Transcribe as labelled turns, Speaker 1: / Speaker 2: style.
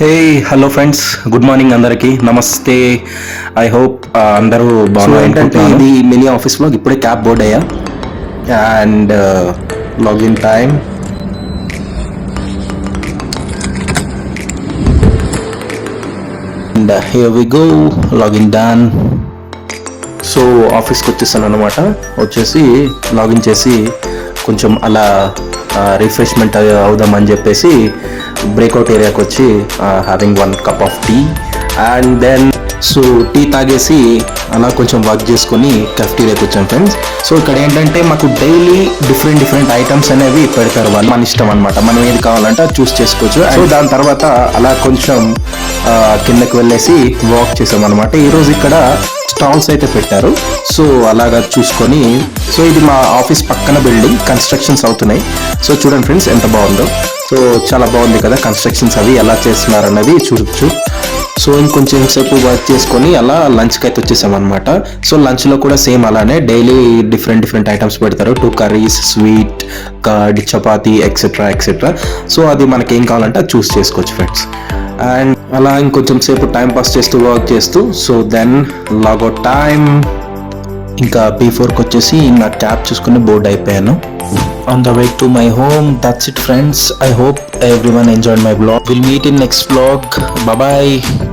Speaker 1: Hey hello friends, good morning అందరికీ నమస్తే. I hope అందరూ బాగున్నారు. ఏంటంటే ఇది మినీ ఆఫీస్ లో ఇప్పుడే క్యాబ్ బోర్డ్ అయ్యా and login time and here we go, login done. So ఆఫీస్కి వచ్చేసాను అనమాట. వచ్చేసి లాగిన్ చేసి కొంచెం అలా రిఫ్రెష్మెంట్ అవుదామని చెప్పేసి బ్రేక్అవుట్ ఏరియాకి వచ్చి having 1 cup of tea and then so tea తాగేసి అలా కొంచెం వర్క్ చేసుకొని కెఫ్టీరియాకి వచ్చాం ఫ్రెండ్స్. సో ఇక్కడ ఏంటంటే మాకు డైలీ డిఫరెంట్ ఐటమ్స్ అనేవి పెడతారు వాళ్ళు. మన ఇష్టం అనమాట, మనం ఏది కావాలంటే అది చూస్ చేసుకోవచ్చు. సో దాని తర్వాత అలా కొంచెం కిందకి వెళ్ళేసి వాక్ చేసాం అనమాట. ఈరోజు ఇక్కడ స్టాల్స్ అయితే పెట్టారు. సో అలాగా చూసుకొని, సో ఇది మా ఆఫీస్ పక్కన బిల్డింగ్, కన్స్ట్రక్షన్స్ అవుతున్నాయి. సో చూడండి ఫ్రెండ్స్ ఎంత బాగుందో. సో చాలా బాగుంది కదా కన్స్ట్రక్షన్స్, అవి ఎలా చేస్తున్నారు అన్నది చూడొచ్చు. సో ఇంకొంచెం సేపు వర్క్ చేసుకొని అలా లంచ్కి అయితే వచ్చేసాం అనమాట. సో లంచ్లో కూడా సేమ్ అలానే డైలీ డిఫరెంట్ ఐటమ్స్ పెడతారు. 2 curries, sweet, curd, chapati etcetera. So అది మనకి ఏం కావాలంటే అది చూస్ చేసుకోవచ్చు ఫ్రెండ్స్. అండ్ అలా ఇంకొంచెం సేపు టైం పాస్ చేస్తూ వర్క్ చేస్తూ సో దెన్ లాగౌట్ టైం. ఇంకా B4కి వచ్చేసి నా క్యాబ్ చూసుకుని బోర్డ్ అయిపోయాను. On the way to my home. That's it friends. I hope everyone enjoyed my vlog. We'll meet in next vlog. Bye bye.